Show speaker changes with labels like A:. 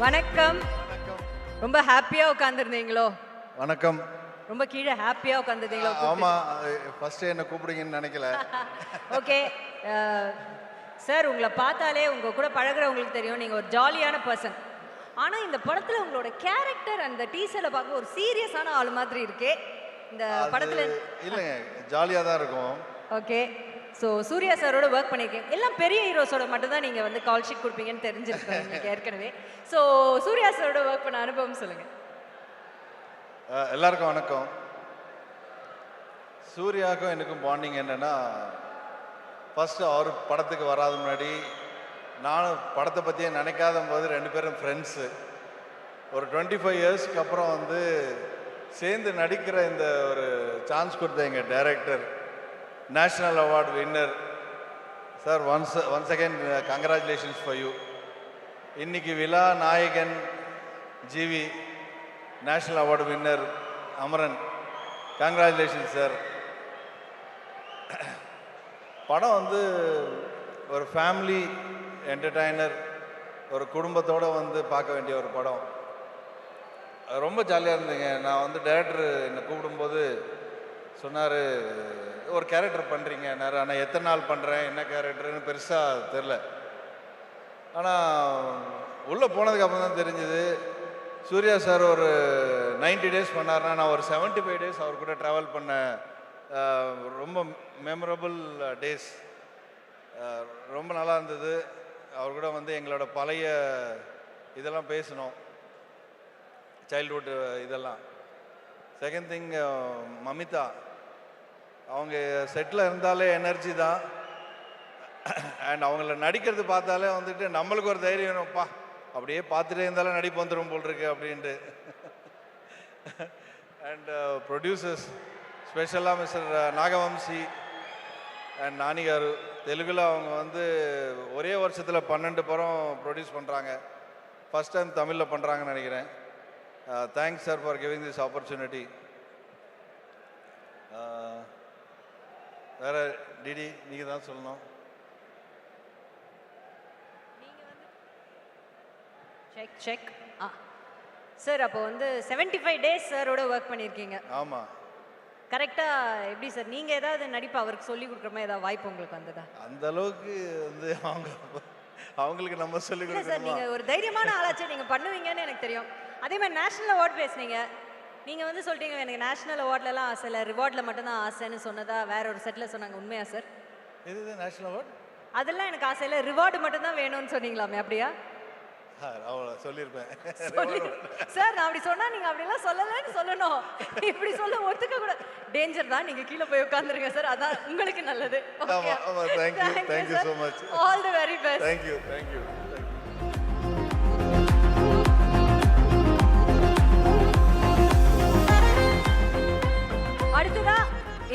A: வணக்கம். ரொம்ப ஹாப்பியா உட்கார்ந்திருந்தீங்களோ?
B: வணக்கம்.
A: ரொம்ப கீழே ஹாப்பியா உட்கார்ந்திருந்தீங்களோ?
B: ஆமா, ஃபர்ஸ்ட் என்ன கூப்பிடுங்கன்னு நினைக்கல.
A: ஓகே சார், உங்களை பார்த்தாலே உங்க கூட பழகுறவங்களுக்கு தெரியும் நீங்க ஒரு ஜாலியான பர்சன். ஆனா இந்த படத்துல உங்களோட கேரக்டர் அந்த டீசர்ல பார்க்க ஒரு சீரியஸான ஆள் மாதிரி இருக்கே. இந்த படத்துல
B: இல்லைங்க, ஜாலியா தான் இருக்கும்.
A: ஓகே. ஸோ சூர்யா சாரோட ஒர்க் பண்ணியிருக்கேன். எல்லாம் பெரிய ஹீரோஸோட மட்டும் தான் நீங்கள் வந்து கால் ஷீட் கொடுப்பீங்கன்னு தெரிஞ்சிருக்கேன் உங்களுக்கு ஏற்கனவே. ஸோ சூர்யா சாரோட ஒர்க் பண்ண அனுபவம் சொல்லுங்கள்.
B: எல்லாருக்கும் வணக்கம். சூர்யாவுக்கும் எனக்கும் பாண்டிங் என்னென்னா, ஃபஸ்ட்டு அவர் படத்துக்கு வராத முன்னாடி நானும் படத்தை பற்றியே நினைக்காத போது 2 பேரும் ஃப்ரெண்ட்ஸு. ஒரு 25 இயர்ஸ்க்கு அப்புறம் வந்து சேர்ந்து நடிக்கிற இந்த ஒரு சான்ஸ் கொடுத்த எங்கள் director, national award winner sir, once again congratulations for you. இன்னைக்கு விழா நாயகன் GV, national award winner Amaran, congratulations sir. படம் வந்து ஒரு ஃபேமிலி என்டர்டைனர், ஒரு குடும்பத்தோடு வந்து பார்க்க வேண்டிய ஒரு படம். ரொம்ப ஜாலியாக இருந்தேங்க. நான் வந்து டைரக்டர் என்னை கூப்பிடும்போது சொன்னார், ஒரு கேரக்டர் பண்ணுறீங்க. ஆனால் எத்தனை நாள் பண்ணுறேன், என்ன கேரக்டர்னு பெருசாக தெரில. ஆனால் உள்ளே போனதுக்கப்புறம் தான் தெரிஞ்சுது, சூர்யா சார் ஒரு 90 டேஸ் பண்ணார்னா நான் ஒரு 75 டேஸ் அவர் கூட ட்ராவல் பண்ண ரொம்ப மெமரபுள் டேஸ். ரொம்ப நல்லா இருந்தது. அவர் கூட வந்து எங்களோட பழைய இதெல்லாம் பேசணும், சைல்ட்ஹுட் இதெல்லாம். செகண்ட் திங், மமிதா அவங்க செட்டில் இருந்தாலே எனர்ஜி தான். அண்ட் அவங்கள நடிக்கிறது பார்த்தாலே வந்துட்டு நம்மளுக்கு ஒரு தைரியம் வேணும்ப்பா, அப்படியே பார்த்துட்டே இருந்தாலும் நடிப்பு வந்துடும் போல் இருக்கு அப்படின்ட்டு. அண்ட் ப்ரொடியூசர்ஸ் ஸ்பெஷலாக மிஸ்டர் நாகவம்சி அண்ட் நானி காரு, தெலுங்கில் அவங்க வந்து ஒரே வருஷத்தில் 12 படம் ப்ரொடியூஸ் பண்ணுறாங்க. ஃபஸ்ட் டைம் தமிழில் பண்ணுறாங்கன்னு நினைக்கிறேன். Thanks sir for giving this opportunity. வேற டிடி நீங்கள் தான் சொல்லணும்.
A: Check check. சார், அப்போ வந்து 75 டேஸ் சாரோட ஒர்க் பண்ணியிருக்கீங்க.
B: ஆமாம்.
A: கரெக்டாக எப்படி சார், நீங்கள் ஏதாவது நடிப்பு அவருக்கு சொல்லி கொடுக்குற மாதிரி ஏதாவது வாய்ப்பு உங்களுக்கு வந்ததா?
B: அந்த அளவுக்கு வந்து அவங்களுக்கு நம்ம சொல்லி கொடுக்கணும்
A: சார். நீங்கள் ஒரு தைரியமான ஆளாச்சு, நீங்கள் பண்ணுவீங்கன்னு எனக்கு தெரியும். அதே மாதிரி நேஷ்னல் அவார்ட் பேசுனீங்க. நீங்கள் வந்து சொல்லிட்டீங்க எனக்கு நேஷ்னல் அவார்ட்லலாம் ஆசை இல்லை, ரிவார்டில் மட்டும்தான் ஆசைன்னு சொன்னதா வேற ஒரு செட்டில் சொன்னாங்க. உண்மையா சார்?
B: இது நேஷ்னல் அவார்ட்
A: அதெல்லாம் எனக்கு ஆசை இல்லை, ரிவார்டு மட்டும்தான் வேணும்னு சொன்னீங்களாமே, அப்படியா?
B: அவ்வளோ சொல்லியிருப்பேன்
A: சார். நான் அப்படி சொன்னா நீங்க அப்படிலாம் சொல்லலன்னு சொல்லணும். இப்படி சொல்ல ஒத்துக்க கூட டேஞ்சர் தான். நீங்க கீழே போய் உட்கார்ந்துருங்க சார், அதான் உங்களுக்கு நல்லது.
B: Thank you so much.
A: All the very best.
B: Thank you.